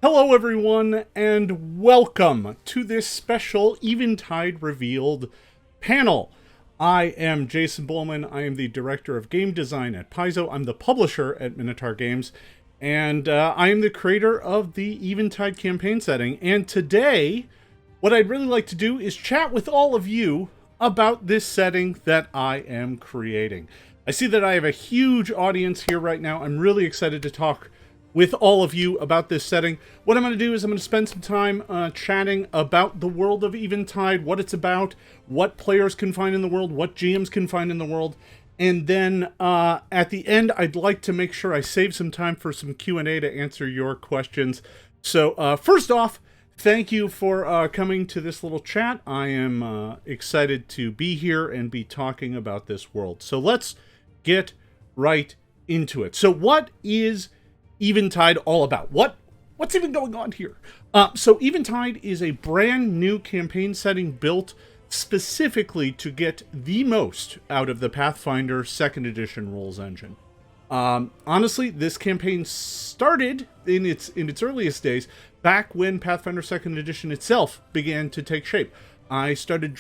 Hello, everyone, and welcome to this special Eventide Revealed panel. I am Jason Bulmahn. I am the Director of Game Design at Paizo. I'm the publisher at Minotaur Games, and I am the creator of the Eventide campaign setting. And today, what I'd really like to do is chat with all of you about this setting that I am creating. I see that I have a huge audience here right now. I'm really excited to talk with all of you about this setting. What I'm going to do is I'm going to spend some time chatting about the world of Eventide, what it's about, what players can find in the world, what GMs can find in the world, and then at the end, I'd like to make sure I save some time for some Q&A to answer your questions. So first off, thank you for coming to this little chat. I am excited to be here and be talking about this world. So let's get right into it. So what is Eventide all about? What's even going on here? So Eventide is a brand new campaign setting built specifically to get the most out of the Pathfinder Second Edition rules engine. Honestly, this campaign started in its earliest days back when Pathfinder Second Edition itself began to take shape. I started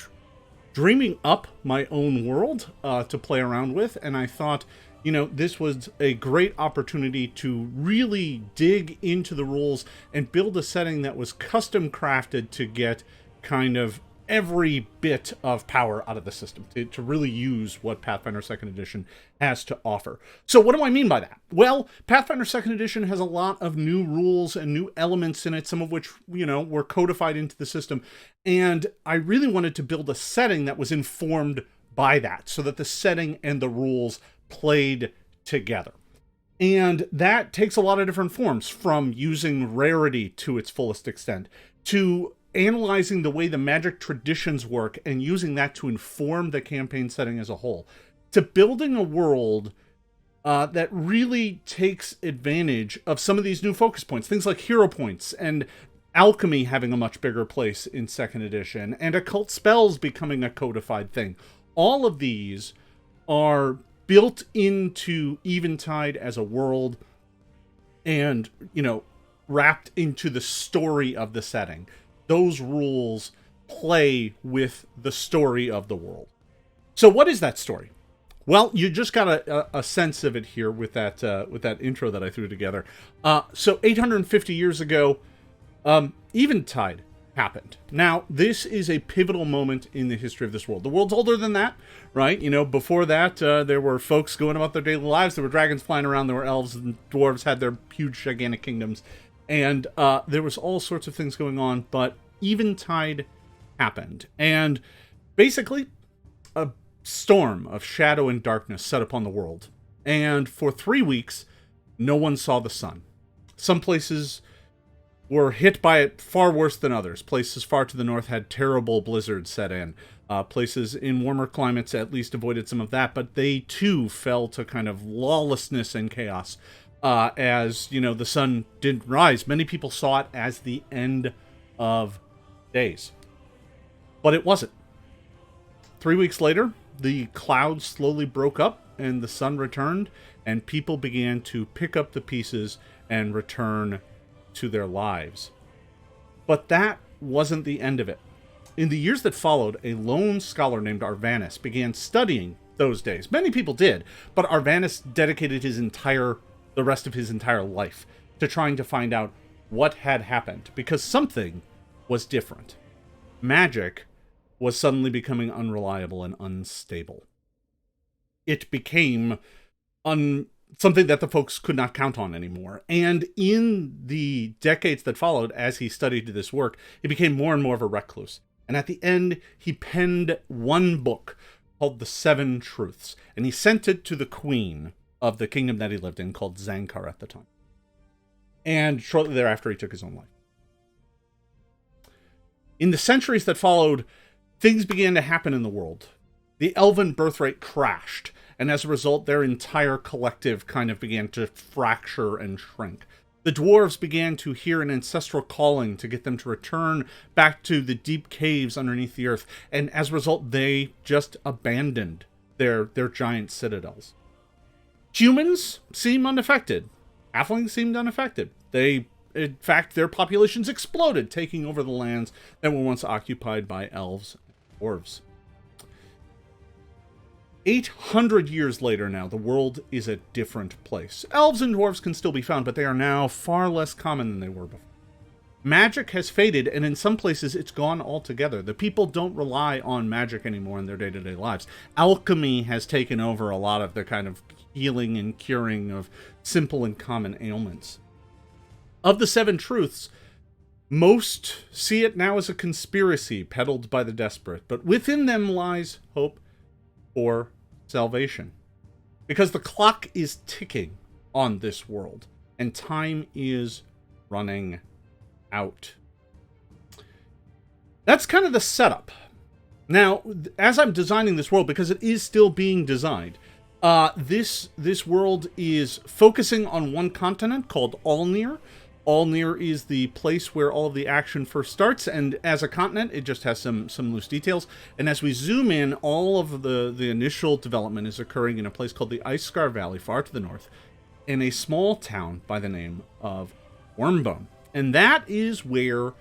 dreaming up my own world to play around with, and I thought, you know, this was a great opportunity to really dig into the rules and build a setting that was custom crafted to get kind of every bit of power out of the system, to really use what Pathfinder Second Edition has to offer. So what do I mean by that? Well, Pathfinder Second Edition has a lot of new rules and new elements in it, some of which, you know, were codified into the system. And I really wanted to build a setting that was informed by that, so that the setting and the rules played together. And that takes a lot of different forms, from using rarity to its fullest extent, to analyzing the way the magic traditions work and using that to inform the campaign setting as a whole, to building a world that really takes advantage of some of these new focus points, things like hero points and alchemy having a much bigger place in Second Edition, and occult spells becoming a codified thing. All of these are built into Eventide as a world and, you know, wrapped into the story of the setting. Those rules play with the story of the world. So what is that story? Well, you just got a sense of it here with that intro that I threw together. So 850 years ago, Eventide happened. Now, this is a pivotal moment in the history of this world. The world's older than that, right? You know, before that, there were folks going about their daily lives. There were dragons flying around. There were elves, and dwarves had their huge, gigantic kingdoms. And there was all sorts of things going on, but Eventide happened. And basically, a storm of shadow and darkness set upon the world. And for 3 weeks, no one saw the sun. Some places were hit by it far worse than others. Places far to the north had terrible blizzards set in. Places in warmer climates at least avoided some of that, but they too fell to kind of lawlessness and chaos. As, you know, the sun didn't rise. Many people saw it as the end of days. But it wasn't. 3 weeks later, the clouds slowly broke up and the sun returned, and people began to pick up the pieces and return to their lives. But that wasn't the end of it. In the years that followed, a lone scholar named Arvanis began studying those days. Many people did, but Arvanis dedicated the rest of his entire life to trying to find out what had happened, because something was different. Magic was suddenly becoming unreliable and unstable. It became something that the folks could not count on anymore. And in the decades that followed, as he studied this work, he became more and more of a recluse. And at the end, he penned one book called The Seven Truths, and he sent it to the queen of the kingdom that he lived in, called Zankar at the time. And shortly thereafter, he took his own life. In the centuries that followed, things began to happen in the world. The elven birth rate crashed, and as a result, their entire collective kind of began to fracture and shrink. The dwarves began to hear an ancestral calling to get them to return back to the deep caves underneath the earth, and as a result, they just abandoned their giant citadels. Humans seem unaffected. Halflings seemed unaffected. They in fact, their populations exploded, taking over the lands that were once occupied by elves and dwarves. 800 years later now, the world is a different place. Elves and dwarves can still be found, but they are now far less common than they were before. Magic has faded, and in some places it's gone altogether. The people don't rely on magic anymore in their day-to-day lives. Alchemy has taken over a lot of the kind of healing and curing of simple and common ailments. Of the 7 truths, most see it now as a conspiracy peddled by the desperate, but within them lies hope for salvation. Because the clock is ticking on this world, and time is running out. That's kind of the setup. Now, as I'm designing this world, because it is still being designed, this world is focusing on one continent called Allnear. Allnear is the place where all of the action first starts, and as a continent, it just has some loose details. And as we zoom in, all of the initial development is occurring in a place called the Ice Scar Valley, far to the north, in a small town by the name of Wormbone. And that is where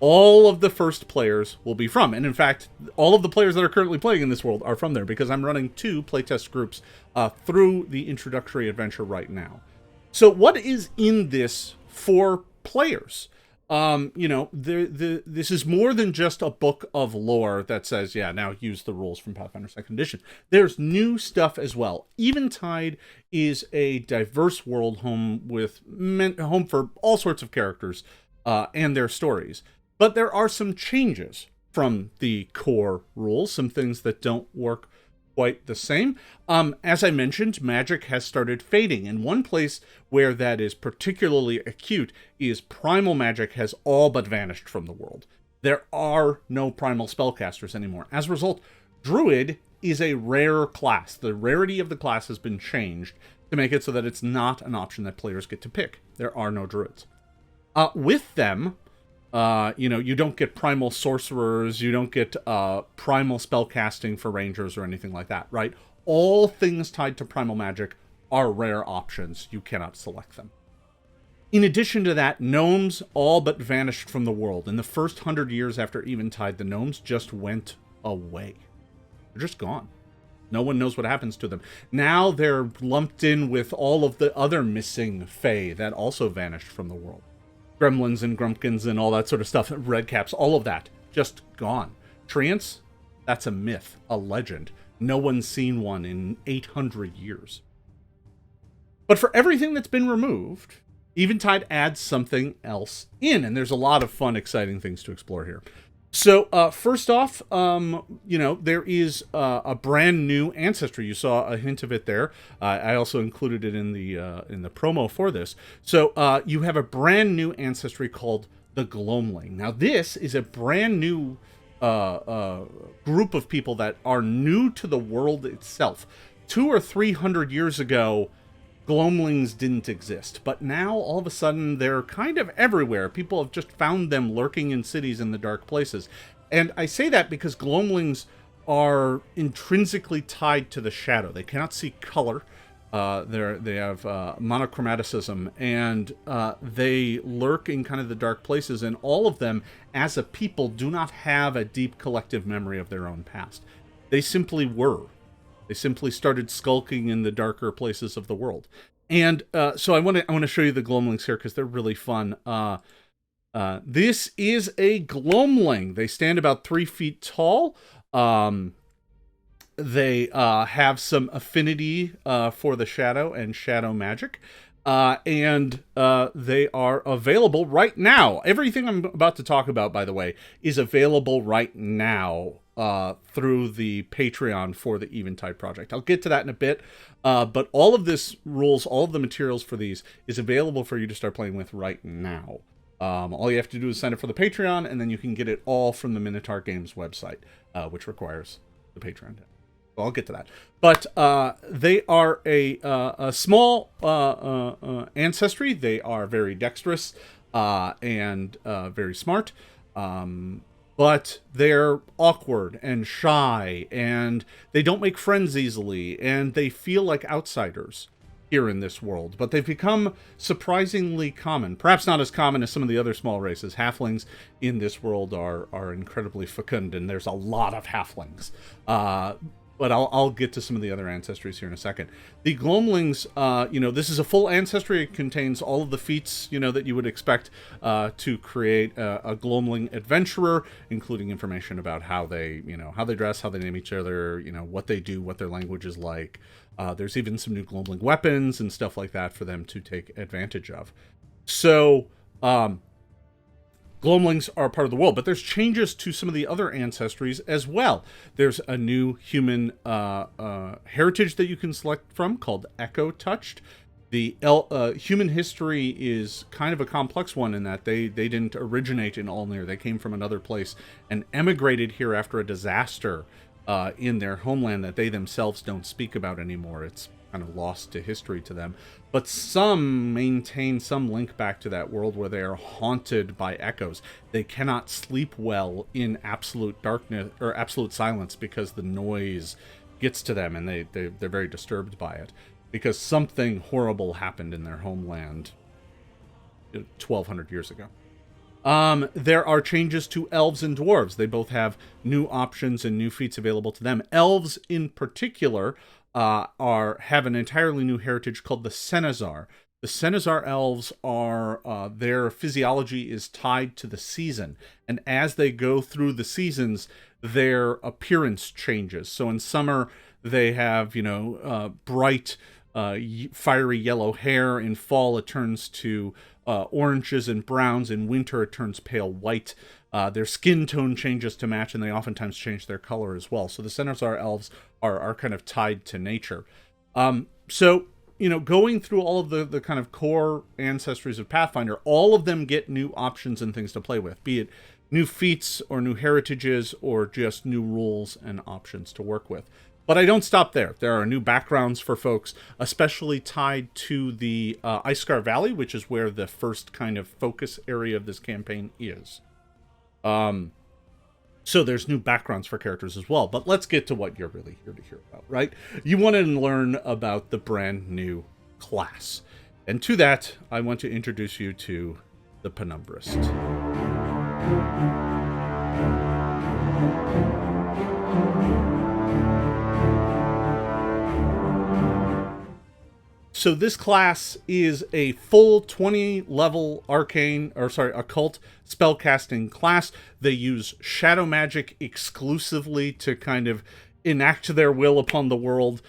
all of the first players will be from. And in fact, all of the players that are currently playing in this world are from there, because I'm running 2 playtest groups through the introductory adventure right now. So what is in this for players? This is more than just a book of lore that says, yeah, now use the rules from Pathfinder Second Edition. There's new stuff as well. Eventide is a diverse world home for all sorts of characters and their stories. But there are some changes from the core rules, some things that don't work quite the same. As I mentioned, magic has started fading, and one place where that is particularly acute is primal magic has all but vanished from the world. There are no primal spellcasters anymore. As a result, druid is a rare class. The rarity of the class has been changed to make it so that it's not an option that players get to pick. There are no druids. With them, you don't get primal sorcerers, you don't get primal spellcasting for rangers or anything like that, right? All things tied to primal magic are rare options. You cannot select them. In addition to that, gnomes all but vanished from the world. In the first 100 years after Eventide, the gnomes just went away. They're just gone. No one knows what happens to them. Now they're lumped in with all of the other missing fae that also vanished from the world. Gremlins and grumpkins and all that sort of stuff, redcaps, all of that, just gone. Treants, that's a myth, a legend. No one's seen one in 800 years. But for everything that's been removed, Eventide adds something else in, and there's a lot of fun, exciting things to explore here. So, first off, there is a brand new Ancestry. You saw a hint of it there. I also included it in the promo for this. So, you have a brand new Ancestry called the Glomling. Now, this is a brand new group of people that are new to the world itself. 200 or 300 years ago, Glomlings didn't exist, but now all of a sudden they're kind of everywhere. People have just found them lurking in cities in the dark places. And I say that because Glomlings are intrinsically tied to the shadow. They cannot see color. They have monochromaticism, and they lurk in kind of the dark places, and all of them, as a people, do not have a deep collective memory of their own past. They simply were. They simply started skulking in the darker places of the world. And so I want to show you the Glomlings here because they're really fun. This is a Glomling. They stand about 3 feet tall. They have some affinity for the shadow and shadow magic. And they are available right now. Everything I'm about to talk about, by the way, is available right now through the Patreon for the Eventide project. I'll get to that in a bit, but all of this rules, all of the materials for these is available for you to start playing with right now. All you have to do is sign up for the Patreon, and then you can get it all from the Minotaur Games website, which requires the Patreon. I'll get to that. But they are a small ancestry. They are very dexterous and very smart. But they're awkward and shy, and they don't make friends easily, and they feel like outsiders. here in this world, but they've become surprisingly common. Perhaps not as common as some of the other small races. Halflings in this world are incredibly fecund, and there's a lot of halflings. But I'll get to some of the other ancestries here in a second. The Glomlings, this is a full ancestry. It contains all of the feats, that you would expect to create a Glomling adventurer, including information about how they dress, how they name each other, what they do, what their language is like. There's even some new Glomling weapons and stuff like that for them to take advantage of. So, Glomlings are part of the world, but there's changes to some of the other ancestries as well. There's a new human heritage that you can select from called Echo Touched. The human history is kind of a complex one in that they didn't originate in Ulnir. They came from another place and emigrated here after a disaster in their homeland that they themselves don't speak about anymore. It's kind of lost to history to them. But some maintain some link back to that world where they are haunted by echoes. They cannot sleep well in absolute darkness or absolute silence because the noise gets to them, and they're very disturbed by it because something horrible happened in their homeland 1,200 years ago. There are changes to elves and dwarves. They both have new options and new feats available to them. Elves in particular have an entirely new heritage called the Cenazar. The Cenazar elves are their physiology is tied to the season, and as they go through the seasons, their appearance changes. So in summer they have bright fiery yellow hair. In fall it turns to oranges and browns. In winter it turns pale white. Their skin tone changes to match, and they oftentimes change their color as well. So the Cenazar elves are kind of tied to nature. So, going through all of the kind of core ancestries of Pathfinder, all of them get new options and things to play with, be it new feats or new heritages or just new rules and options to work with. But I don't stop there. There are new backgrounds for folks, especially tied to the Icescar Valley, which is where the first kind of focus area of this campaign is. So there's new backgrounds for characters as well. But let's get to what you're really here to hear about, right? You want to learn about the brand new class. And to that, I want to introduce you to the Penumbraist. So this class is a full 20-level occult spellcasting class. They use shadow magic exclusively to kind of enact their will upon the world.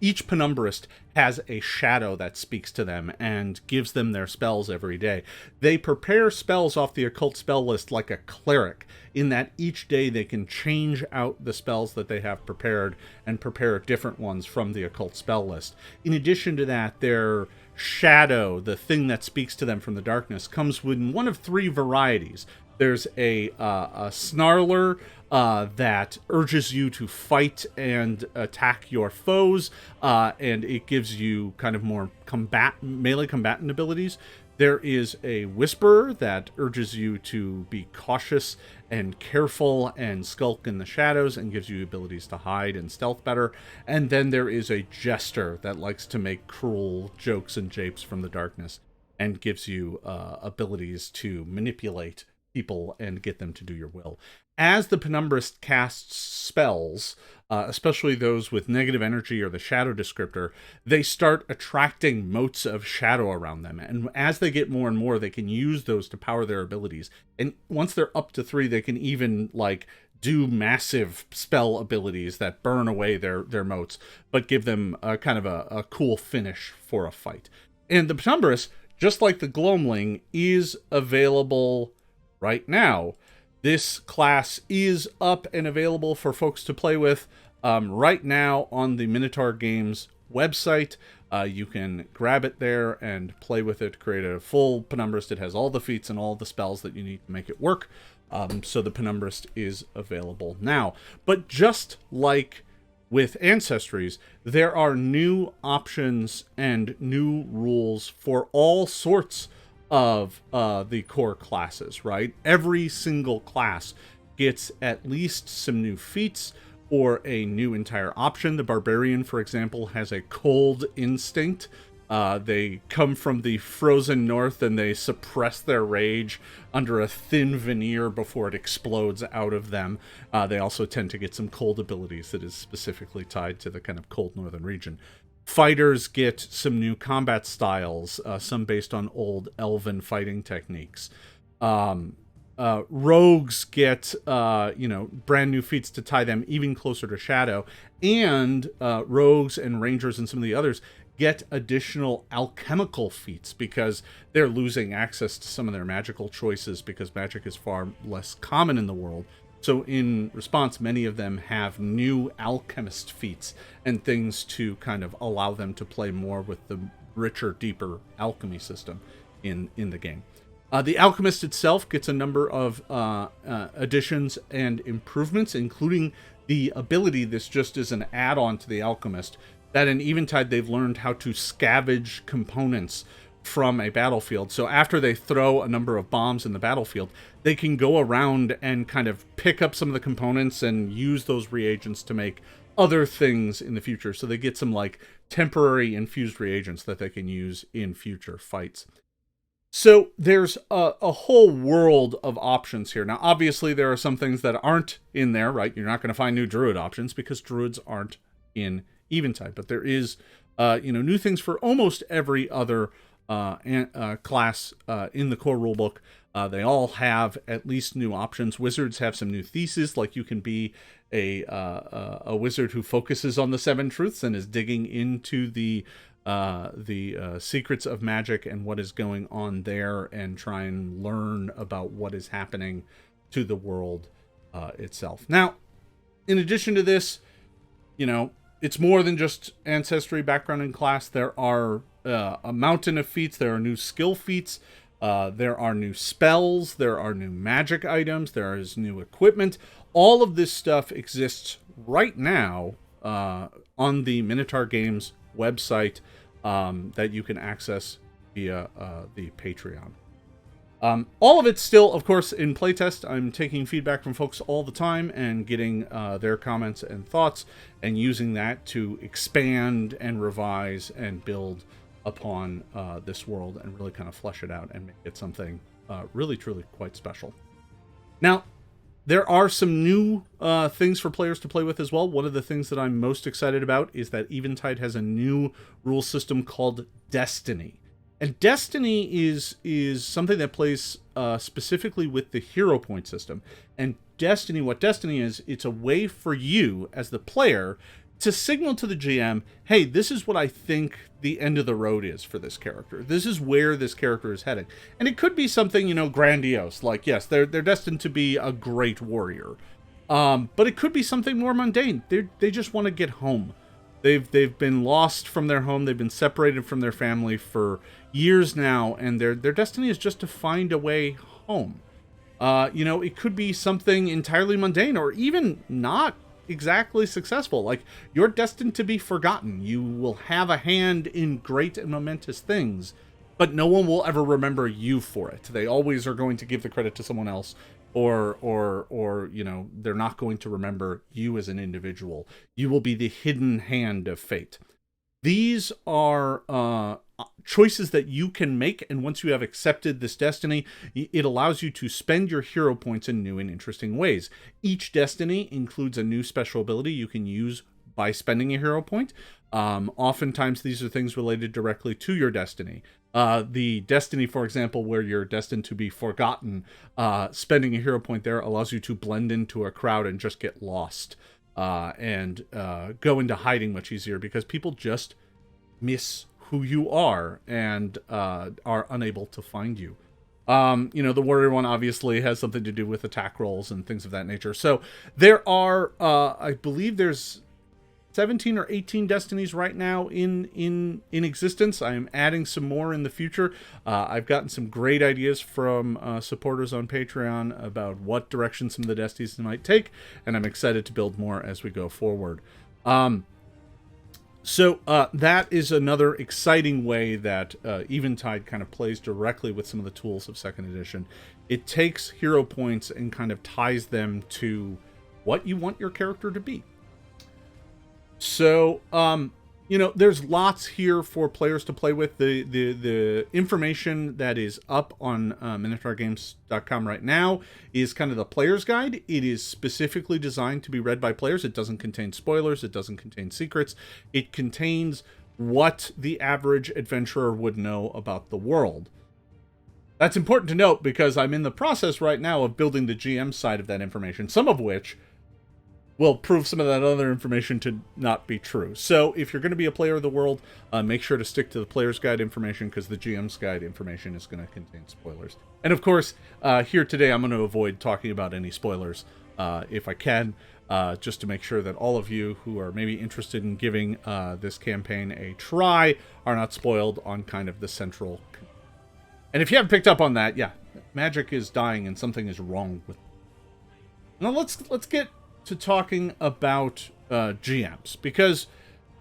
Each Penumbraist has a shadow that speaks to them and gives them their spells every day. They prepare spells off the occult spell list like a cleric, in that each day they can change out the spells that they have prepared and prepare different ones from the occult spell list. In addition to that, their shadow, the thing that speaks to them from the darkness, comes in one of three varieties. There's a snarler that urges you to fight and attack your foes, and it gives you kind of more melee combatant abilities. There is a whisperer that urges you to be cautious and careful and skulk in the shadows and gives you abilities to hide and stealth better. And then there is a jester that likes to make cruel jokes and japes from the darkness and gives you abilities to manipulate people and get them to do your will. As the Penumbraist casts spells, especially those with negative energy or the shadow descriptor, they start attracting motes of shadow around them. And as they get more and more, they can use those to power their abilities. And once they're up to 3, they can even do massive spell abilities that burn away their motes, but give them kind of a cool finish for a fight. And the Penumbraist, just like the Glomling, is available right now. This class is up and available for folks to play with right now on the Minotaur Games website. You can grab it there and play with it, create a full Penumbraist. It has all the feats and all the spells that you need to make it work. So the Penumbraist is available now. But just like with Ancestries, there are new options and new rules for all sorts of the core classes, right? Every single class gets at least some new feats or a new entire option. The Barbarian, for example, has a cold instinct. They come from the frozen north and they suppress their rage under a thin veneer before it explodes out of them. They also tend to get some cold abilities that is specifically tied to the kind of cold northern region. Fighters get some new combat styles, some based on old elven fighting techniques. Rogues get, brand new feats to tie them even closer to Shadow. And rogues and rangers and some of the others get additional alchemical feats because they're losing access to some of their magical choices because magic is far less common in the world. So in response, many of them have new alchemist feats and things to kind of allow them to play more with the richer, deeper alchemy system in the game. The Alchemist itself gets a number of additions and improvements, including the ability, this just is an add-on to the Alchemist, that in Eventide they've learned how to scavenge components from a battlefield. So after they throw a number of bombs in the battlefield, they can go around and kind of pick up some of the components and use those reagents to make other things in the future. So they get some like temporary infused reagents that they can use in future fights. So there's a whole world of options here. Now, obviously, there are some things that aren't in there, right? You're not going to find new Druid options because Druids aren't in Eventide. But there is, new things for almost every other class in the core rulebook. They all have at least new options. Wizards have some new theses, like you can be a wizard who focuses on the 7 truths and is digging into the secrets of magic and what is going on there and try and learn about what is happening to the world itself. Now, in addition to this, it's more than just Ancestry, background, and class. There are a mountain of feats. There are new skill feats. There are new spells. There are new magic items. There is new equipment. All of this stuff exists right now on the Minotaur Games website that you can access via the Patreon. All of it's still, of course, in playtest. I'm taking feedback from folks all the time and getting their comments and thoughts and using that to expand and revise and build upon this world and really kind of flesh it out and make it something really, truly quite special. Now, there are some new things for players to play with as well. One of the things that I'm most excited about is that Eventide has a new rule system called Destiny. And Destiny is something that plays specifically with the hero point system. And what Destiny is, it's a way for you as the player to signal to the GM, hey, this is what I think the end of the road is for this character. This is where this character is heading. And it could be something, grandiose. Like, yes, they're destined to be a great warrior. But it could be something more mundane. They just want to get home. They've been lost from their home. They've been separated from their family for years now. And their destiny is just to find a way home. It could be something entirely mundane or even not exactly successful. Like, you're destined to be forgotten. You will have a hand in great and momentous things, but no one will ever remember you for it. They always are going to give the credit to someone else, or they're not going to remember you as an individual. You will be the hidden hand of fate. These are choices that you can make, and once you have accepted this destiny, it allows you to spend your hero points in new and interesting ways. Each destiny includes a new special ability you can use by spending a hero point. Oftentimes, these are things related directly to your destiny. The destiny, for example, where you're destined to be forgotten, spending a hero point there allows you to blend into a crowd and just get lost and go into hiding much easier because people just miss who you are and are unable to find you. The warrior one obviously has something to do with attack rolls and things of that nature. So there are, I believe there's 17 or 18 destinies right now in existence. I am adding some more in the future. I've gotten some great ideas from supporters on Patreon about what direction some of the destinies might take, and I'm excited to build more as we go forward. So that is another exciting way that Eventide kind of plays directly with some of the tools of Second Edition. It takes hero points and kind of ties them to what you want your character to be. So, there's lots here for players to play with. The information that is up on MinotaurGames.com right now is kind of the player's guide. It is specifically designed to be read by players. It doesn't contain spoilers. It doesn't contain secrets. It contains what the average adventurer would know about the world. That's important to note because I'm in the process right now of building the GM side of that information, some of which will prove some of that other information to not be true. So if you're going to be a player of the world, make sure to stick to the player's guide information because the GM's guide information is going to contain spoilers. And of course, here today, I'm going to avoid talking about any spoilers if I can, just to make sure that all of you who are maybe interested in giving this campaign a try are not spoiled on kind of the central. And if you haven't picked up on that, yeah, magic is dying and something is wrong with. Now let's get to talking about GMs, because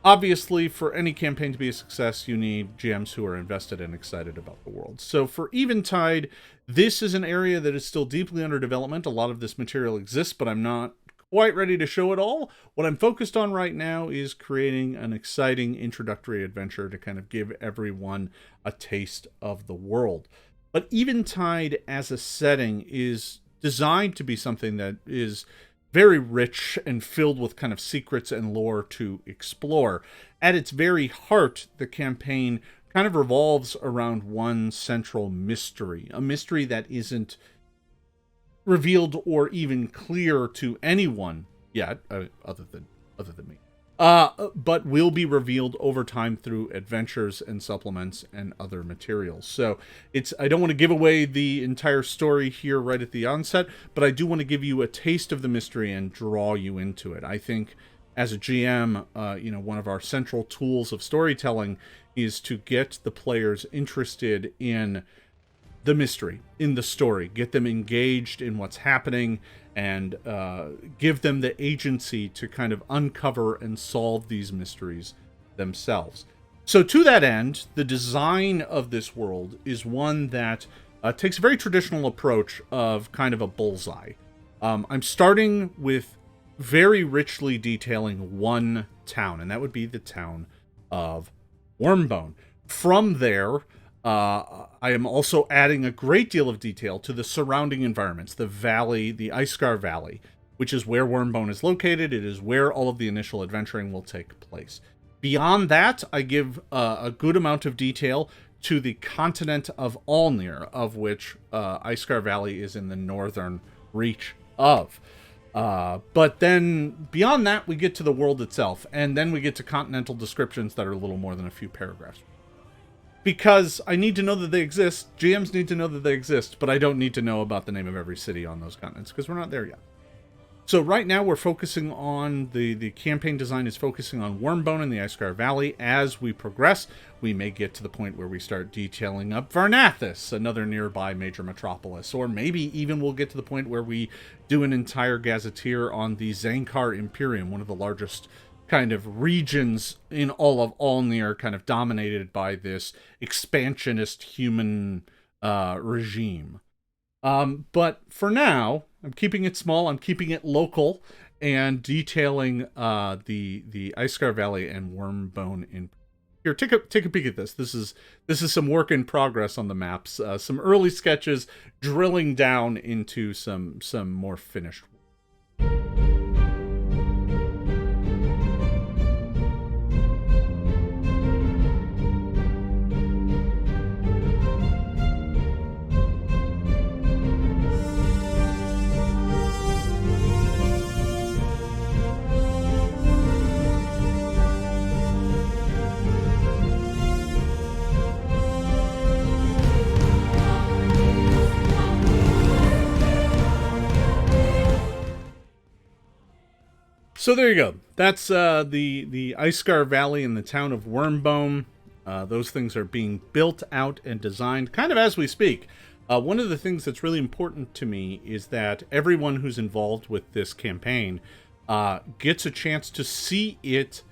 obviously for any campaign to be a success, you need GMs who are invested and excited about the world. So for Eventide, this is an area that is still deeply under development. A lot of this material exists, but I'm not quite ready to show it all. What I'm focused on right now is creating an exciting introductory adventure to kind of give everyone a taste of the world. But Eventide as a setting is designed to be something that is very rich and filled with kind of secrets and lore to explore. At its very heart, the campaign kind of revolves around one central mystery, a mystery that isn't revealed or even clear to anyone yet, other than me, but will be revealed over time through adventures and supplements and other materials. So I don't want to give away the entire story here right at the onset, but I do want to give you a taste of the mystery and draw you into it. I think as a GM, one of our central tools of storytelling is to get the players interested in the mystery, in the story, get them engaged in what's happening, and give them the agency to kind of uncover and solve these mysteries themselves. So to that end, the design of this world is one that takes a very traditional approach of kind of a bullseye. I'm starting with very richly detailing one town, and that would be the town of Wormbone. From there, I am also adding a great deal of detail to the surrounding environments, the valley, the Icegar Valley, which is where Wormbone is located. It is where all of the initial adventuring will take place. Beyond that, I give a good amount of detail to the continent of Alnir, of which Icegar Valley is in the northern reach of. But then beyond that, we get to the world itself, and then we get to continental descriptions that are a little more than a few paragraphs. Because I need to know that they exist. GMs need to know that they exist, but I don't need to know about the name of every city on those continents, because we're not there yet. So right now we're focusing on, the campaign design is focusing on Wormbone and the Icegar Valley. As we progress, we may get to the point where we start detailing up Varnathus, another nearby major metropolis. Or maybe even we'll get to the point where we do an entire gazetteer on the Zankar Imperium, one of the largest kind of regions in all of Alnir, kind of dominated by this expansionist human regime. But for now, I'm keeping it small, I'm keeping it local, and detailing the Icegar Valley and Wormbone in. Here, take a peek at this. This is some work in progress on the maps. Some early sketches drilling down into some more finished. So there you go. That's the Icegar Valley and the town of Wormbone. Those things are being built out and designed kind of as we speak. One of the things that's really important to me is that everyone who's involved with this campaign gets a chance to see it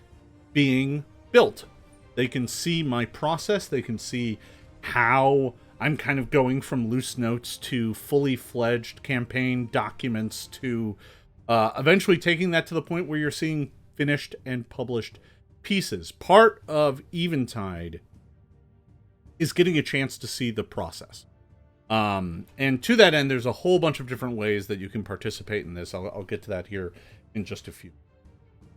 being built. They can see my process. They can see how I'm kind of going from loose notes to fully fledged campaign documents to eventually taking that to the point where you're seeing finished and published pieces. Part of Eventide is getting a chance to see the process. And to that end, there's a whole bunch of different ways that you can participate in this. I'll get to that here in just a few.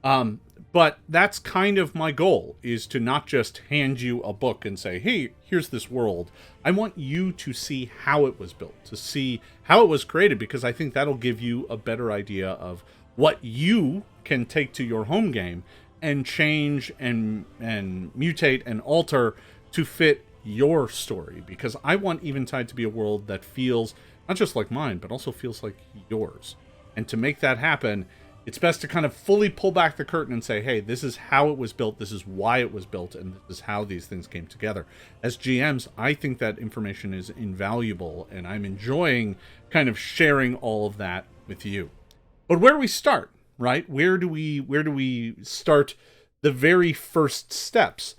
But that's kind of my goal, is to not just hand you a book and say, hey, here's this world. I want you to see how it was built, to see how it was created, because I think that'll give you a better idea of what you can take to your home game and change and mutate and alter to fit your story. Because I want Eventide to be a world that feels not just like mine, but also feels like yours. And to make that happen, it's best to kind of fully pull back the curtain and say, hey, this is how it was built, this is why it was built, and this is how these things came together. As GMs, I think that information is invaluable, and I'm enjoying kind of sharing all of that with you. But where do we start, right? Where do we start the very first steps?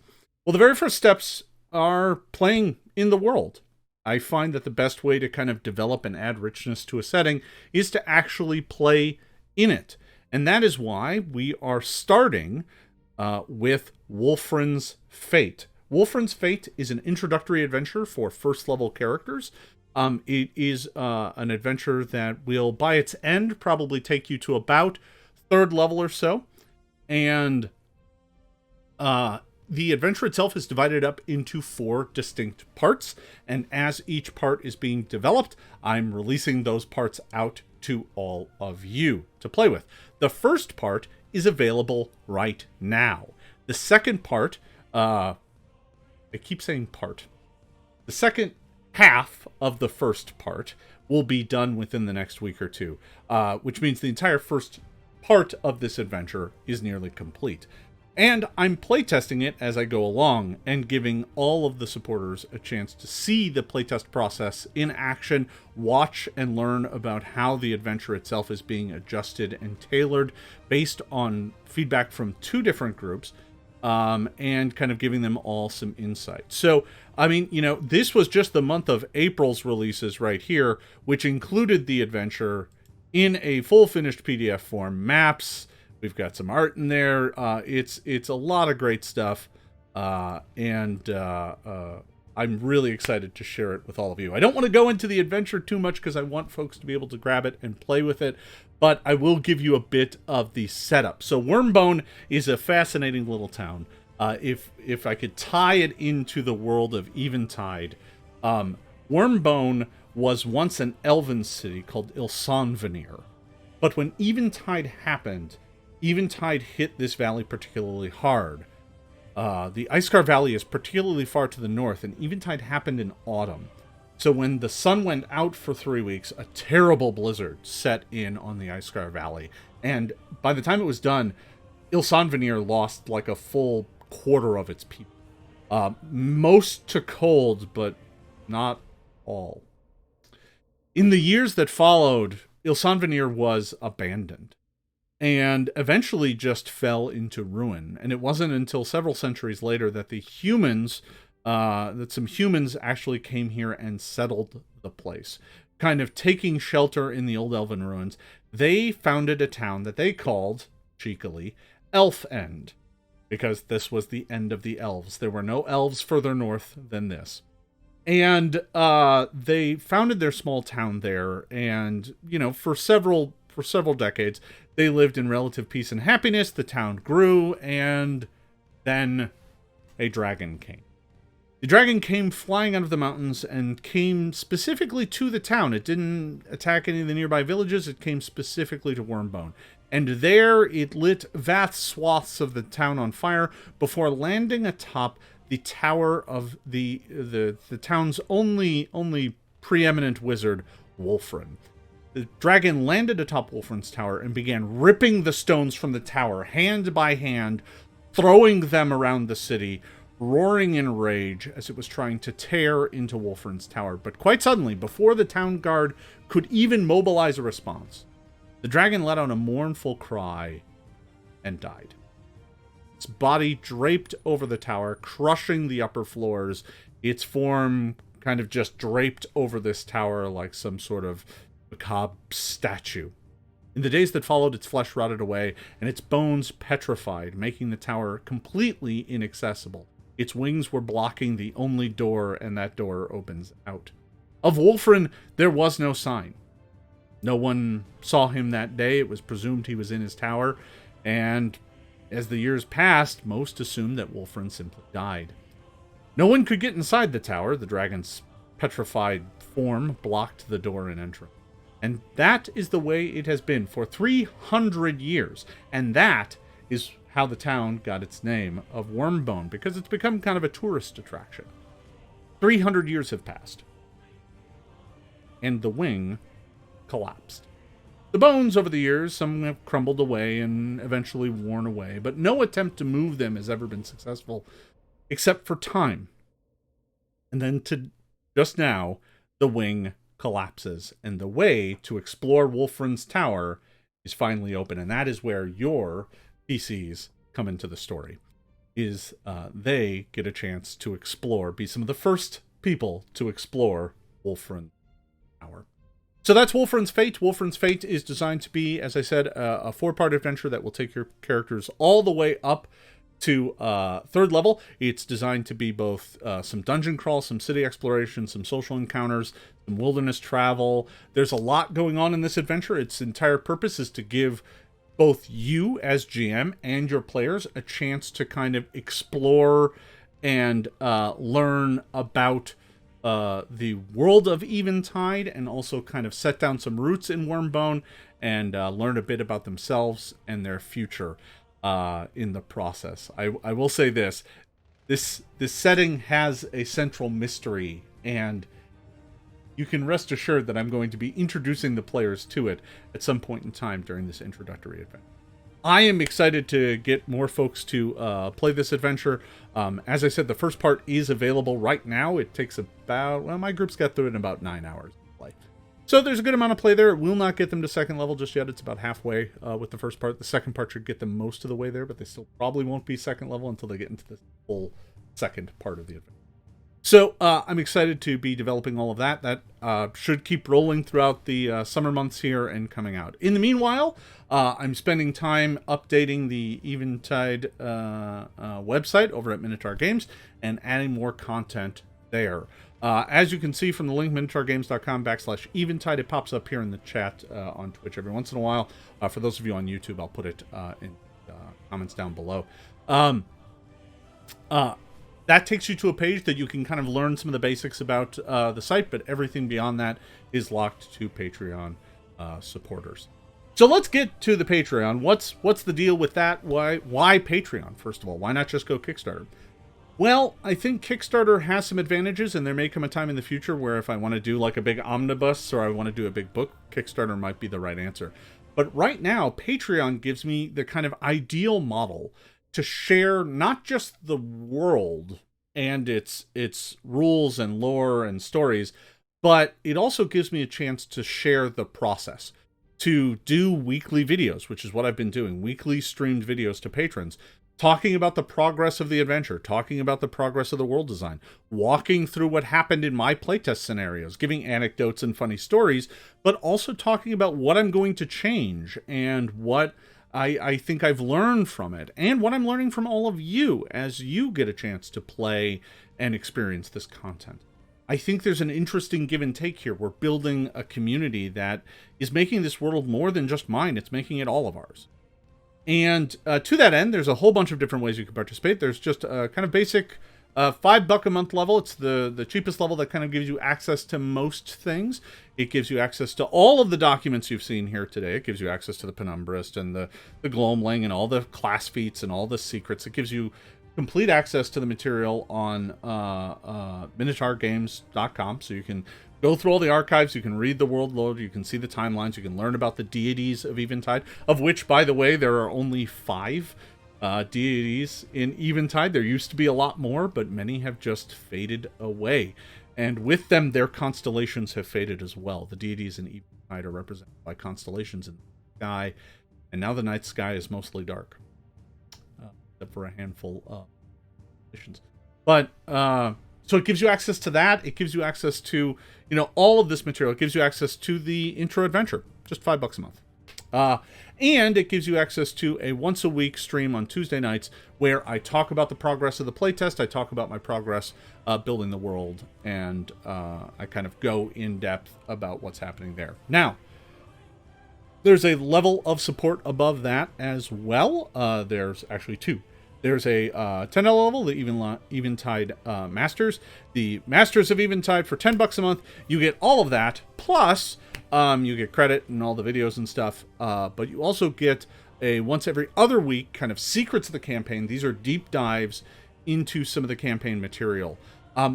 Well, the very first steps are playing in the world. I find that the best way to kind of develop and add richness to a setting is to actually play in it. And that is why we are starting with Wolfram's Fate. Wolfram's Fate is an introductory adventure for first-level characters. It is an adventure that will, by its end, probably take you to about 3rd level or so. And the adventure itself is divided up into 4 distinct parts. And as each part is being developed, I'm releasing those parts out to all of you to play with. The first part is available right now. The second part, I keep saying part. The second half of the first part will be done within the next week or two, which means the entire first part of this adventure is nearly complete. And I'm playtesting it as I go along and giving all of the supporters a chance to see the playtest process in action, watch and learn about how the adventure itself is being adjusted and tailored based on feedback from 2 different groups, and kind of giving them all some insight. So, I mean, you know, this was just the month of April's releases right here, which included the adventure in a full finished PDF form, maps. We've got some art in there. It's a lot of great stuff, and I'm really excited to share it with all of you. I don't want to go into the adventure too much because I want folks to be able to grab it and play with it, but I will give you a bit of the setup. So Wormbone is a fascinating little town. If I could tie it into the world of Eventide, Wormbone was once an elven city called Ilsanvenir. But when Eventide happened, Eventide hit this valley particularly hard. The Icegar Valley is particularly far to the north, and Eventide happened in autumn. So when the sun went out for 3 weeks, a terrible blizzard set in on the Icegar Valley. And by the time it was done, Ilsanvenir lost like a full quarter of its people. Most to cold, but not all. In the years that followed, Ilsanvenir was abandoned and eventually just fell into ruin. And it wasn't until several centuries later that the humans, that some humans actually came here and settled the place, kind of taking shelter in the old elven ruins. They founded a town that they called, cheekily, Elf End, because this was the end of the elves. There were no elves further north than this. And they founded their small town there, and, you know, for several decades, they lived in relative peace and happiness. The town grew, and then a dragon came. The dragon came flying out of the mountains and came specifically to the town. It didn't attack any of the nearby villages. It came specifically to Wormbone. And there it lit vast swaths of the town on fire before landing atop the tower of the town's only preeminent wizard, Wolfram. The dragon landed atop Wolfram's tower and began ripping the stones from the tower, hand by hand, throwing them around the city, roaring in rage as it was trying to tear into Wolfram's tower. But quite suddenly, before the town guard could even mobilize a response, the dragon let out a mournful cry and died. Its body draped over the tower, crushing the upper floors. Its form kind of just draped over this tower like some sort of macabre statue. In the days that followed, its flesh rotted away, and its bones petrified, making the tower completely inaccessible. Its wings were blocking the only door, and that door opens out. Of Wolfram, there was no sign. No one saw him that day. It was presumed he was in his tower, and as the years passed, most assumed that Wolfram simply died. No one could get inside the tower. The dragon's petrified form blocked the door and entrance. And that is the way it has been for 300 years. And that is how the town got its name of Wormbone, because it's become kind of a tourist attraction. 300 years have passed. And the wing collapsed. The bones over the years, some have crumbled away and eventually worn away, but no attempt to move them has ever been successful, except for time. And then to just now, the wing collapses, and the way to explore Wolfram's tower is finally open, and that is where your PCs come into the story. They get a chance to explore, be some of the first people to explore Wolfram's tower. So that's Wolfram's Fate. Wolfram's Fate is designed to be, as I said, a 4-part adventure that will take your characters all the way up to 3rd level. It's designed to be both some dungeon crawl, some city exploration, some social encounters, some wilderness travel. There's a lot going on in this adventure. Its entire purpose is to give both you as GM and your players a chance to kind of explore and learn about the world of Eventide, and also kind of set down some roots in Wormbone and learn a bit about themselves and their future in the process. I will say this setting has a central mystery, and you can rest assured that I'm going to be introducing the players to it at some point in time during this introductory adventure. I am excited to get more folks to play this adventure. As I said, the first part is available right now. It takes about, well, my group's got through it in about 9 hours of play. So there's a good amount of play there. It will not get them to 2nd level just yet. It's about halfway with the first part. The second part should get them most of the way there, but they still probably won't be 2nd level until they get into the full second part of the adventure. So I'm excited to be developing all of that. That should keep rolling throughout the summer months here and coming out. In the meanwhile, I'm spending time updating the Eventide website over at Minotaur Games and adding more content there. As you can see from the link, minotaurgames.com/Eventide, it pops up here in the chat on Twitch every once in a while. For those of you on YouTube, I'll put it in comments down below. That takes you to a page that you can kind of learn some of the basics about the site, but everything beyond that is locked to Patreon supporters. So let's get to the Patreon. What's the deal with that? Why Patreon, first of all? Why not just go Kickstarter? Well, I think Kickstarter has some advantages, and there may come a time in the future where if I want to do like a big omnibus or I want to do a big book, Kickstarter might be the right answer. But right now, Patreon gives me the kind of ideal model to share not just the world and its rules and lore and stories, but it also gives me a chance to share the process, to do weekly videos, which is what I've been doing, weekly streamed videos to patrons, talking about the progress of the adventure, talking about the progress of the world design, walking through what happened in my playtest scenarios, giving anecdotes and funny stories, but also talking about what I'm going to change and what I think I've learned from it, and what I'm learning from all of you as you get a chance to play and experience this content. I think there's an interesting give and take here. We're building a community that is making this world more than just mine. It's making it all of ours. And to that end, there's a whole bunch of different ways you can participate. There's just a kind of basic $5 a month level. It's the cheapest level that kind of gives you access to most things. It gives you access to all of the documents you've seen here today. It gives you access to the Penumbraist and the Glomling and all the class feats and all the secrets. It gives you complete access to the material on MinotaurGames.com, so you can go through all the archives, you can read the world lore, you can see the timelines, you can learn about the deities of Eventide, of which, by the way, there are only 5 deities in Eventide. There used to be a lot more, but many have just faded away. And with them, their constellations have faded as well. The deities in Eventide are represented by constellations in the sky, and now the night sky is mostly dark, except for a handful of missions. But so it gives you access to that. It gives you access to all of this material. It gives you access to the intro adventure, just $5 a month. And it gives you access to a once-a-week stream on Tuesday nights where I talk about the progress of the playtest, I talk about my progress building the world, and I kind of go in depth about what's happening there. Now, there's a level of support above that as well. There's actually two. There's a $10 level, the Eventide Masters. The Masters of Eventide for $10 a month. You get all of that, plus you get credit and all the videos and stuff. But you also get a once every other week kind of secrets of the campaign. These are deep dives into some of the campaign material.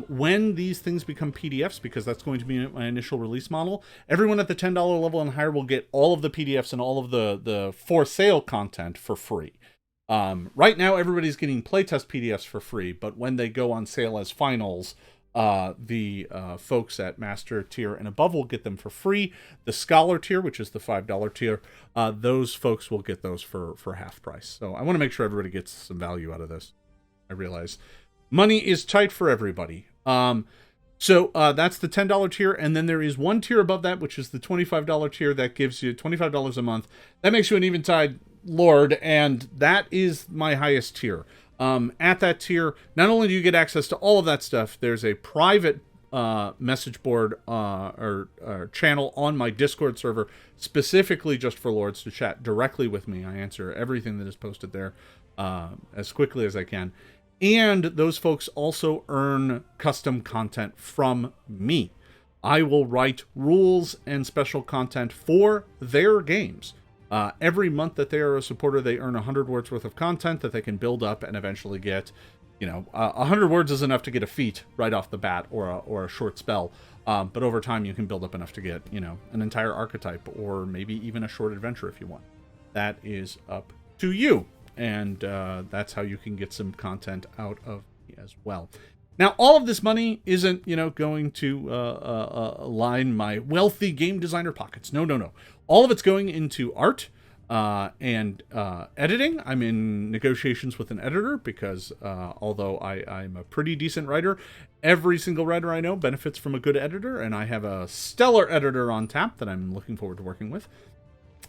When these things become PDFs, because that's going to be my initial release model, everyone at the $10 level and higher will get all of the PDFs and all of the for sale content for free. Right now, everybody's getting playtest PDFs for free, but when they go on sale as finals, the folks at Master tier and above will get them for free. The Scholar tier, which is the $5 tier, those folks will get those for half price. So I want to make sure everybody gets some value out of this. I realize money is tight for everybody. So that's the $10 tier, and then there is one tier above that, which is the $25 tier that gives you $25 a month. That makes you an Eventide Lord, and that is my highest tier. At that tier, not only do you get access to all of that stuff, there's a private message board or channel on my Discord server specifically just for Lords to chat directly with me. I answer everything that is posted there as quickly as I can. And those folks also earn custom content from me. I will write rules and special content for their games. Every month that they are a supporter, they earn 100 words worth of content that they can build up and eventually get, 100 words is enough to get a feat right off the bat or a short spell. But over time, you can build up enough to get, an entire archetype or maybe even a short adventure if you want. That is up to you. And that's how you can get some content out of me as well. Now, all of this money isn't, going to line my wealthy game designer pockets. No. All of it's going into art and editing. I'm in negotiations with an editor because although I'm a pretty decent writer, every single writer I know benefits from a good editor, and I have a stellar editor on tap that I'm looking forward to working with.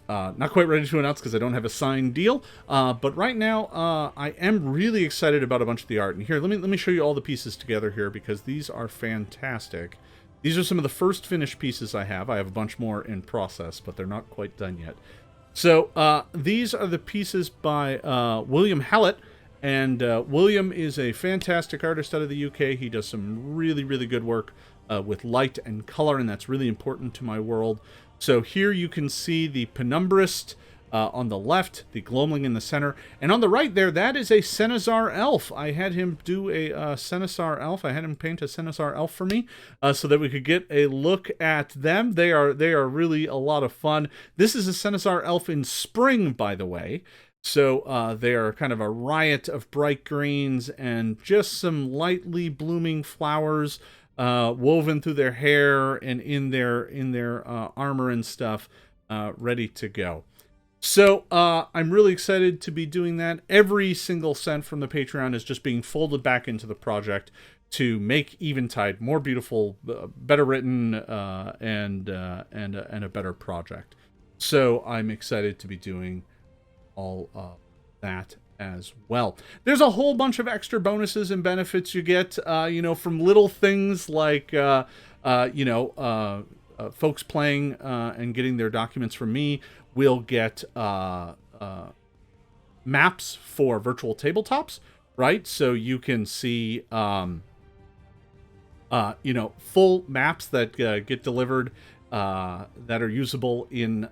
Not quite ready to announce because I don't have a signed deal, but right now I am really excited about a bunch of the art. And here, let me show you all the pieces together here because these are fantastic. These are some of the first finished pieces I have. I have a bunch more in process, but they're not quite done yet. So these are the pieces by William Hallett, and William is a fantastic artist out of the UK. He does some really, really good work with light and color, and that's really important to my world. So here you can see the Penumbraist on the left, the Glomling in the center, and on the right there, that is a Cenizar elf. I had him do a Cenizar elf. I had him paint a Cenizar elf for me so that we could get a look at them. They are really a lot of fun. This is a Cenizar elf in spring, by the way. So they are kind of a riot of bright greens and just some lightly blooming flowers woven through their hair and in their armor and stuff, ready to go. So I'm really excited to be doing that. Every single cent from the Patreon is just being folded back into the project to make Eventide more beautiful, better written, and a better project. So I'm excited to be doing all of that as well. There's a whole bunch of extra bonuses and benefits you get, from little things like, folks playing and getting their documents from me will get maps for virtual tabletops, right? So you can see, full maps that get delivered that are usable in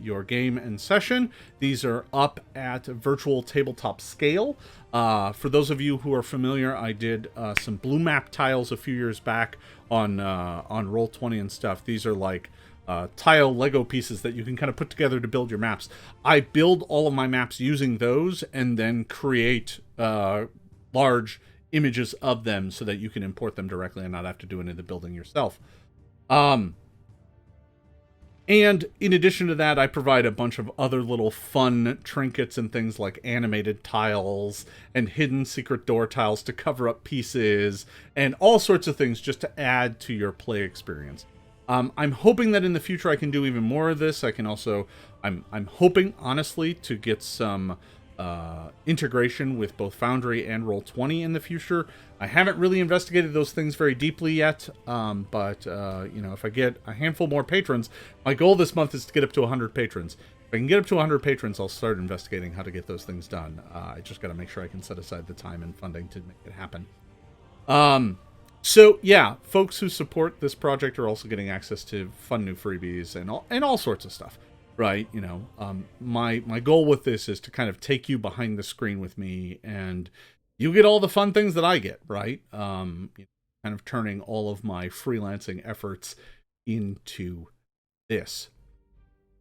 your game and session. These are up at virtual tabletop scale. For those of you who are familiar, I did some blue map tiles a few years back on Roll20 and stuff. These are like tile Lego pieces that you can kind of put together to build your maps. I build all of my maps using those and then create large images of them so that you can import them directly and not have to do any of the building yourself. And in addition to that, I provide a bunch of other little fun trinkets and things like animated tiles and hidden secret door tiles to cover up pieces and all sorts of things just to add to your play experience. I'm hoping that in the future I can do even more of this. I can also I'm hoping, honestly, to get some integration with both Foundry and Roll20 in the future. I haven't really investigated those things very deeply yet, but if I get a handful more patrons, my goal this month is to get up to 100 patrons. If I can get up to 100 patrons, I'll start investigating how to get those things done. I just got to make sure I can set aside the time and funding to make it happen. So yeah, folks who support this project are also getting access to fun new freebies and all sorts of stuff, right? My goal with this is to kind of take you behind the screen with me, and you get all the fun things that I get, right? Kind of turning all of my freelancing efforts into this.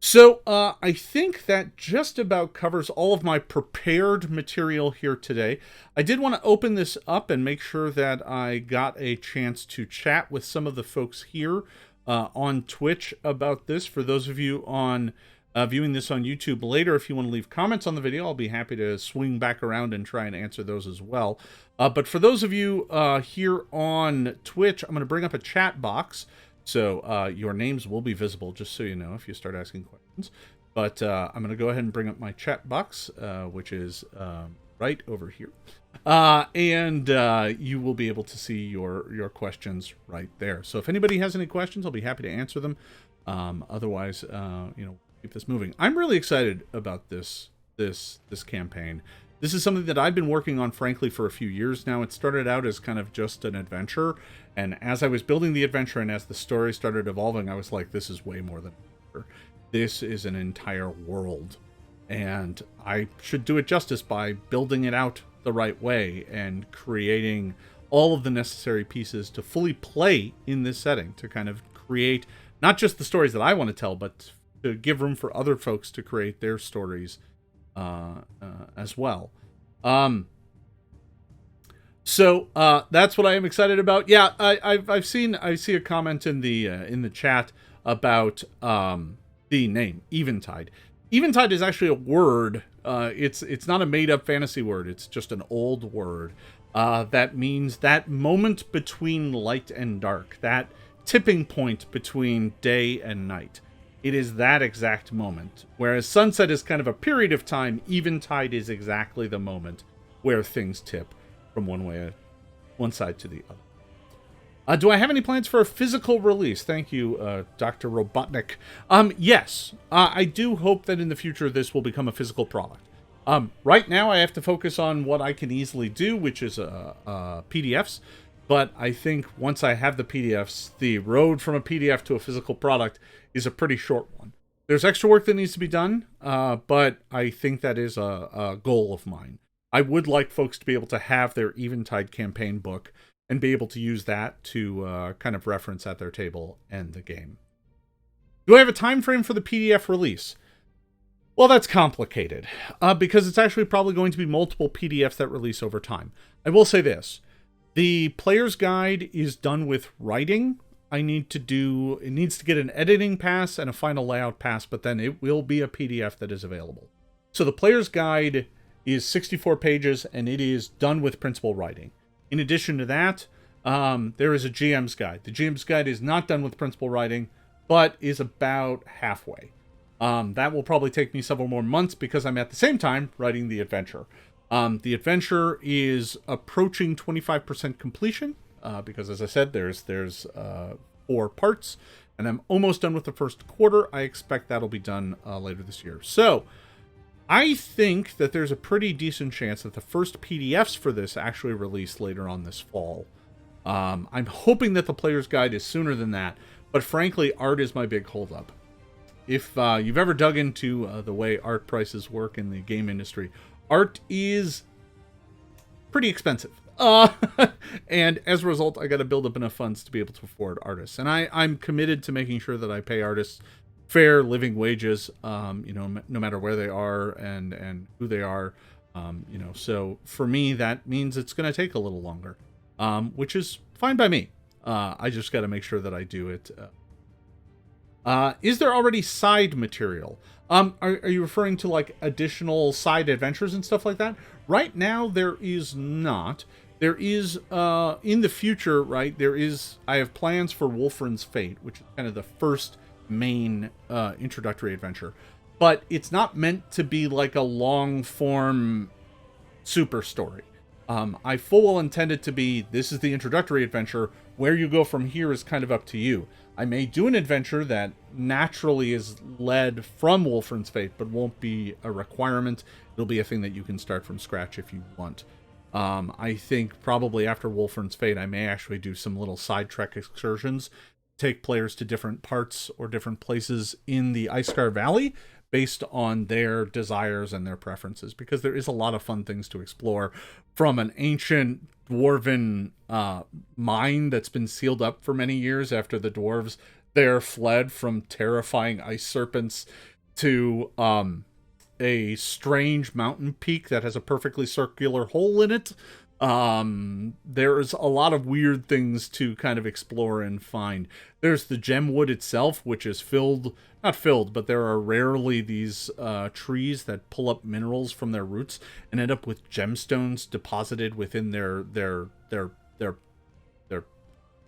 So I think that just about covers all of my prepared material here today. I did want to open this up and make sure that I got a chance to chat with some of the folks here on Twitch about this. For those of you on viewing this on YouTube later, if you want to leave comments on the video, I'll be happy to swing back around and try and answer those as well. But for those of you here on Twitch, I'm going to bring up a chat box. So your names will be visible, just so you know, if you start asking questions. But I'm going to go ahead and bring up my chat box, which is right over here. And you will be able to see your questions right there. So if anybody has any questions, I'll be happy to answer them. Otherwise, keep this moving. I'm really excited about this campaign. This is something that I've been working on, frankly, for a few years now. It started out as kind of just an adventure, and as I was building the adventure and as the story started evolving, I was like, this is way more than an adventure. This is an entire world, and I should do it justice by building it out the right way and creating all of the necessary pieces to fully play in this setting, to kind of create not just the stories that I want to tell, but to give room for other folks to create their stories as well. So that's what I am excited about. Yeah, I see a comment in the chat about the name Eventide. Eventide is actually a word. It's not a made-up fantasy word. It's just an old word that means that moment between light and dark, that tipping point between day and night. It is that exact moment. Whereas sunset is kind of a period of time, eventide is exactly the moment where things tip from one side to the other. Do I have any plans for a physical release? Thank you, Dr. Robotnik. Yes, I do hope that in the future this will become a physical product. Right now I have to focus on what I can easily do, which is PDFs. But I think once I have the PDFs, the road from a PDF to a physical product is a pretty short one. There's extra work that needs to be done, but I think that is a goal of mine. I would like folks to be able to have their Eventide campaign book and be able to use that to kind of reference at their table and the game. Do I have a time frame for the PDF release? Well, that's complicated, because it's actually probably going to be multiple PDFs that release over time. I will say this. The player's guide is done with writing. It needs to get an editing pass and a final layout pass, but then it will be a PDF that is available. So the player's guide is 64 pages, and it is done with principal writing. In addition to that, there is a GM's guide. The GM's guide is not done with principal writing, but is about halfway. That will probably take me several more months because I'm at the same time writing the adventure. The adventure is approaching 25% completion, because as I said, there's 4 parts, and I'm almost done with the first quarter. I expect that'll be done later this year. So I think that there's a pretty decent chance that the first PDFs for this actually release later on this fall. I'm hoping that the player's guide is sooner than that, but frankly, art is my big holdup. If you've ever dug into the way art prices work in the game industry, art is pretty expensive. And as a result, I got to build up enough funds to be able to afford artists. And I'm committed to making sure that I pay artists fair living wages, no matter where they are and who they are. So for me, that means it's going to take a little longer, which is fine by me. I just got to make sure that I do it. Is there already side material? Are you referring to like additional side adventures and stuff like that? Right now, there is not. There is, in the future, right, I have plans for Wolfram's Fate, which is kind of the first main introductory adventure. but it's not meant to be like a long-form super story. I full well intend it to be, this is the introductory adventure. Where you go from here is kind of up to you. I may do an adventure that naturally is led from Wolfram's Fate, but won't be a requirement. It'll be a thing that you can start from scratch if you want. I think probably after Wolfram's Fate, I may actually do some little side trek excursions, take players to different parts or different places in the Icescar Valley based on their desires and their preferences, because there is a lot of fun things to explore, from an ancient dwarven mine that's been sealed up for many years after the dwarves there fled from terrifying ice serpents, to a strange mountain peak that has a perfectly circular hole in it. There's a lot of weird things to kind of explore and find. There's the gemwood itself, which is not filled, but there are rarely these trees that pull up minerals from their roots and end up with gemstones deposited within their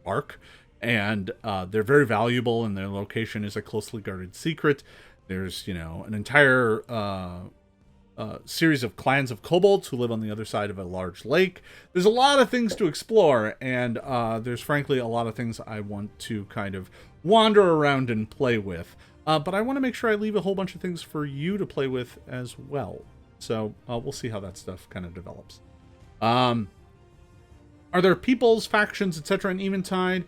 bark, and they're very valuable, and their location is a closely guarded secret. There's, an entire series of clans of kobolds who live on the other side of a large lake. There's a lot of things to explore, and there's frankly a lot of things I want to kind of wander around and play with. But I want to make sure I leave a whole bunch of things for you to play with as well. So we'll see how that stuff kind of develops. Are there peoples, factions, etc. in Eventide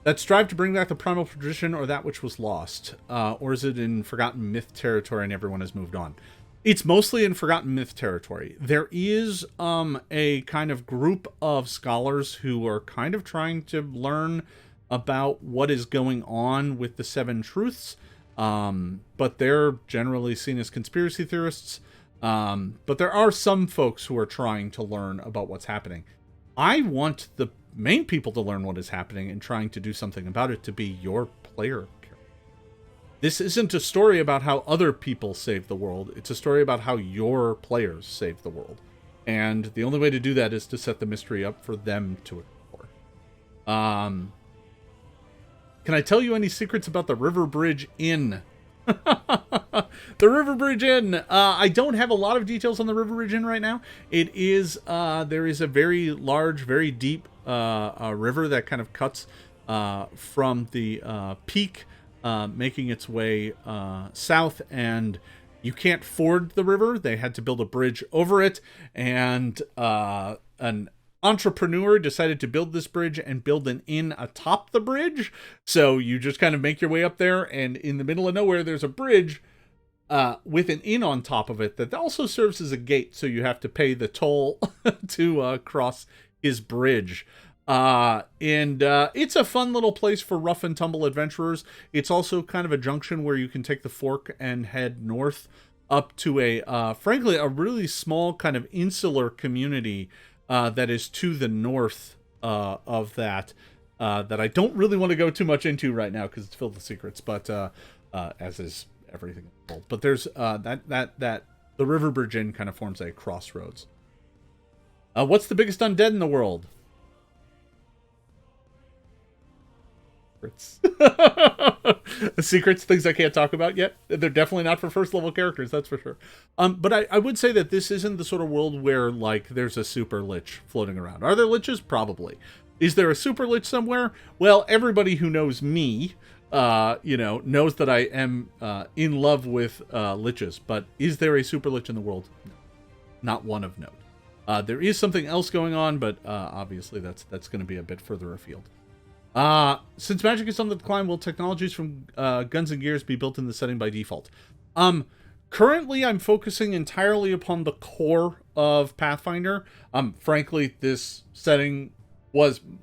that strive to bring back the primal tradition or that which was lost? Or is it in Forgotten Myth territory and everyone has moved on? It's mostly in Forgotten Myth territory. There is a kind of group of scholars who are kind of trying to learn about what is going on with the Seven Truths, but they're generally seen as conspiracy theorists. But there are some folks who are trying to learn about what's happening. I want the main people to learn what is happening and trying to do something about it to be your player character. This isn't a story about how other people save the world. It's a story about how your players save the world. And the only way to do that is to set the mystery up for them to explore. Can I tell you any secrets about the River Bridge Inn? The River Bridge Inn. I don't have a lot of details on the River Bridge Inn right now. It is, there is a very large, very deep river that kind of cuts from the peak, making its way south, and you can't ford the river. They had to build a bridge over it, and an entrepreneur decided to build this bridge and build an inn atop the bridge. So you just kind of make your way up there, and in the middle of nowhere, there's a bridge with an inn on top of it that also serves as a gate. So you have to pay the toll to cross his bridge. And it's a fun little place for rough and tumble adventurers. It's also kind of a junction where you can take the fork and head north up to a, frankly, a really small kind of insular community that is to the north of that I don't really want to go too much into right now because it's filled with secrets, but as is everything. But there's the River Bridge Inn kind of forms a crossroads. What's the biggest undead in the world? Secrets, things I can't talk about yet. They're definitely not for first level characters, that's for sure. But I would say that this isn't the sort of world where like there's a super lich floating around. Are there liches? Probably. Is there a super lich somewhere? Well, everybody who knows me, knows that I am in love with liches. But is there a super lich in the world? No. Not one of note. There is something else going on, but obviously that's going to be a bit further afield. Since magic is on the decline, will technologies from Guns and Gears be built in the setting by default? Currently, I'm focusing entirely upon the core of Pathfinder. Frankly, this setting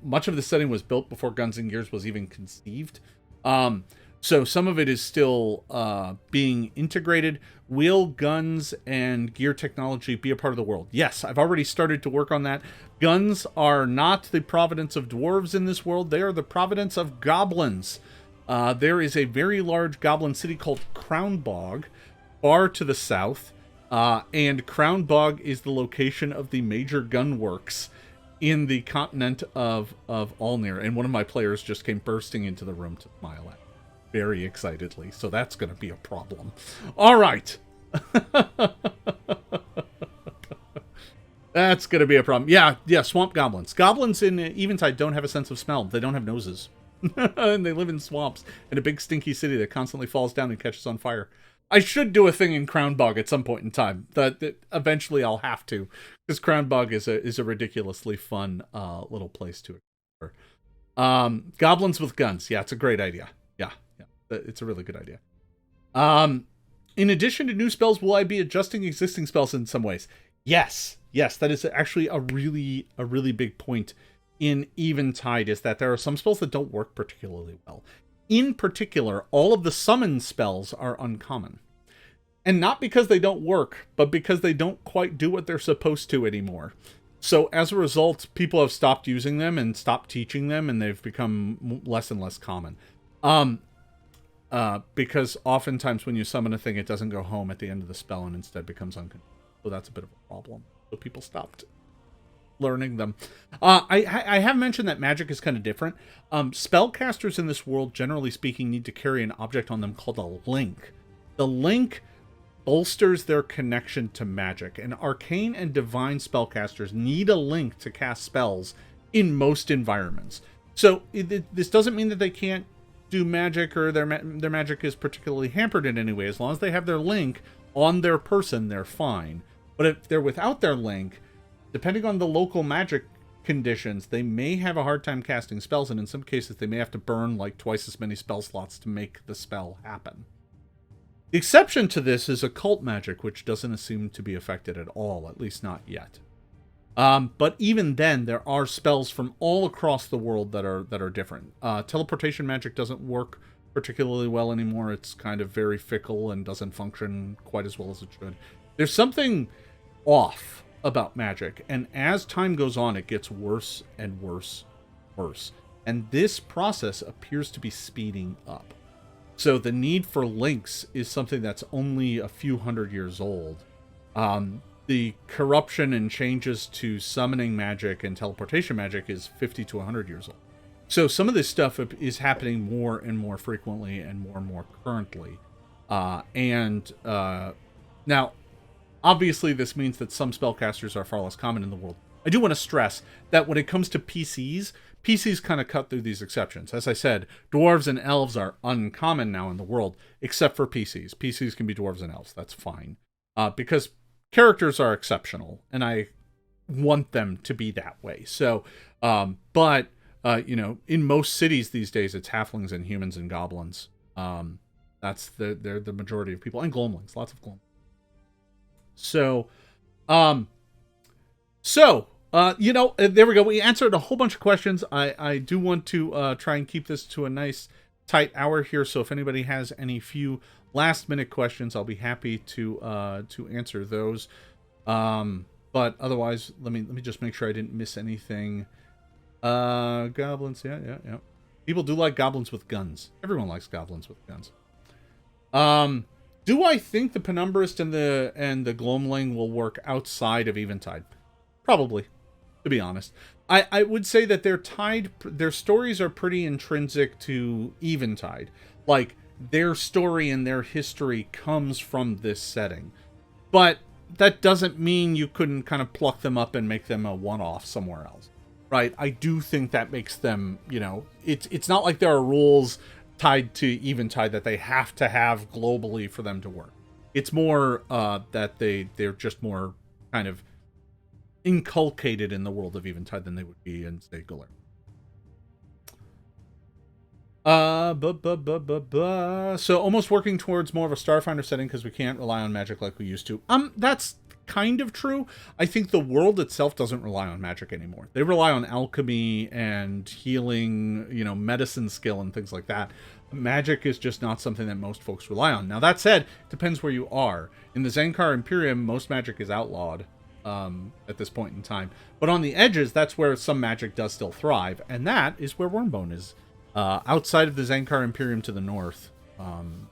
much of the setting was built before Guns and Gears was even conceived. So some of it is still being integrated. Will guns and gear technology be a part of the world? Yes, I've already started to work on that. Guns are not the providence of dwarves in this world. They are the providence of goblins. There is a very large goblin city called Crownbog, far to the south. And Crownbog is the location of the major gunworks in the continent of Alnir. And one of my players just came bursting into the room to smile at. very excitedly, so that's going to be a problem. All right. That's going to be a problem. Yeah, swamp goblins. Goblins in Eventide don't have a sense of smell. They don't have noses. And they live in swamps in a big stinky city that constantly falls down and catches on fire. I should do a thing in Crownbog at some point in time. That eventually I'll have to, because Crownbog is a ridiculously fun little place to explore. Goblins with guns. Yeah, it's a great idea. Yeah, it's a really good idea. In addition to new spells, will I be adjusting existing spells in some ways? Yes, that is actually a really big point in Eventide, is that there are some spells that don't work particularly well. In particular, all of the summon spells are uncommon. And not because they don't work, but because they don't quite do what they're supposed to anymore. So as a result, people have stopped using them and stopped teaching them, and they've become less and less common. Because oftentimes when you summon a thing, it doesn't go home at the end of the spell and instead becomes uncontrolled. So that's a bit of a problem. So people stopped learning them. I have mentioned that magic is kind of different. Spellcasters in this world, generally speaking, need to carry an object on them called a link. The link bolsters their connection to magic, and arcane and divine spellcasters need a link to cast spells in most environments. So this doesn't mean that they can't do magic or their magic is particularly hampered in any way. As long as they have their link on their person, they're fine. But if they're without their link, depending on the local magic conditions, they may have a hard time casting spells, and in some cases they may have to burn like twice as many spell slots to make the spell happen. The exception to this is occult magic, which doesn't seem to be affected at all, at least not yet. But even then, there are spells from all across the world that are different. Teleportation magic doesn't work particularly well anymore. It's kind of very fickle and doesn't function quite as well as it should. There's something off about magic, and as time goes on, it gets worse and worse. And this process appears to be speeding up. So the need for links is something that's only a few hundred years old. The corruption and changes to summoning magic and teleportation magic is 50 to 100 years old. So some of this stuff is happening more and more frequently and more currently. Now, obviously, this means that some spellcasters are far less common in the world. I do want to stress that when it comes to PCs kind of cut through these exceptions. As I said, dwarves and elves are uncommon now in the world, except for PCs. PCs can be dwarves and elves. That's fine. Because characters are exceptional, and I want them to be that way. So, in most cities these days, it's halflings and humans and goblins. They're the majority of people. And Glomlings. Lots of Glomlings. So, there we go. We answered a whole bunch of questions. I do want to try and keep this to a nice tight hour here. So if anybody has any few last minute questions, I'll be happy to answer those. But otherwise, let me just make sure I didn't miss anything. Goblins, yeah. People do like goblins with guns. Everyone likes goblins with guns. Do I think the Penumbraist and the Glomling will work outside of Eventide? Probably, to be honest. I would say that their stories are pretty intrinsic to Eventide. Like, their story and their history comes from this setting. But that doesn't mean you couldn't kind of pluck them up and make them a one-off somewhere else. Right? I do think that makes them, it's not like there are rules tied to Eventide that they have to have globally for them to work. It's more that they're just more kind of inculcated in the world of Eventide than they would be in, say, Galar. So almost working towards more of a Starfinder setting because we can't rely on magic like we used to. That's kind of true. I think the world itself doesn't rely on magic anymore. They rely on alchemy and healing, medicine skill and things like that. Magic is just not something that most folks rely on. Now, that said, it depends where you are. In the Zankar Imperium, most magic is outlawed at this point in time. But on the edges, that's where some magic does still thrive, and that is where Wormbone is. Outside of the Zankar Imperium to the north, kind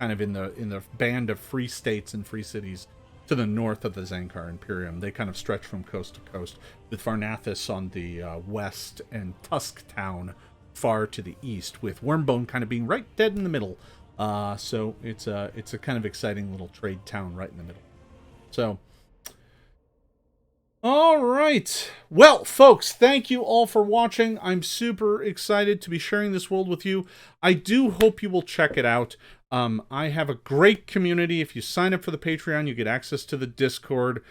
of in the band of free states and free cities to the north of the Zankar Imperium. They kind of stretch from coast to coast, with Varnathis on the west and Tusktown far to the east, with Wormbone kind of being right dead in the middle. So it's a kind of exciting little trade town right in the middle. So, all right. Well, folks, thank you all for watching. I'm super excited to be sharing this world with you. I do hope you will check it out. I have a great community. If you sign up for the Patreon, you get access to the Discord.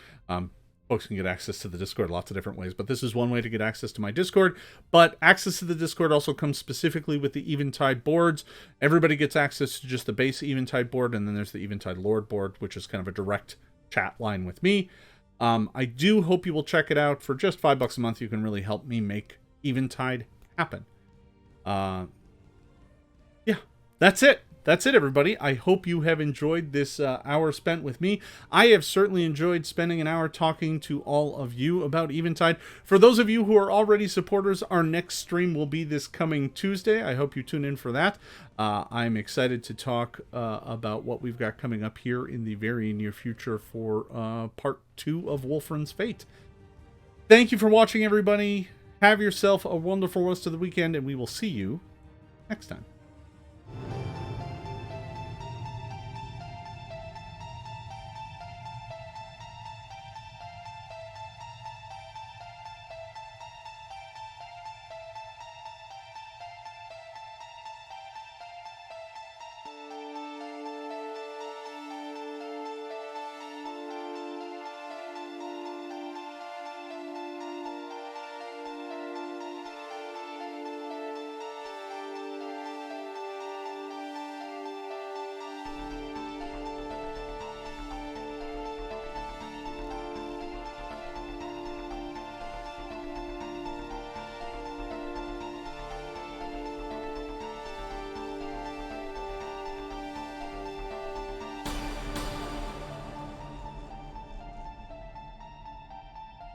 Folks can get access to the Discord lots of different ways, but this is one way to get access to my Discord. But access to the Discord also comes specifically with the Eventide boards. Everybody gets access to just the base Eventide board, and then there's the Eventide Lord board, which is kind of a direct chat line with me. I do hope you will check it out. For just $5 a month, you can really help me make Eventide happen. Yeah, that's it. That's it, everybody. I hope you have enjoyed this hour spent with me. I have certainly enjoyed spending an hour talking to all of you about Eventide. For those of you who are already supporters, our next stream will be this coming Tuesday. I hope you tune in for that. I'm excited to talk about what we've got coming up here in the very near future for part 2 of Wolfram's Fate. Thank you for watching, everybody. Have yourself a wonderful rest of the weekend, and we will see you next time.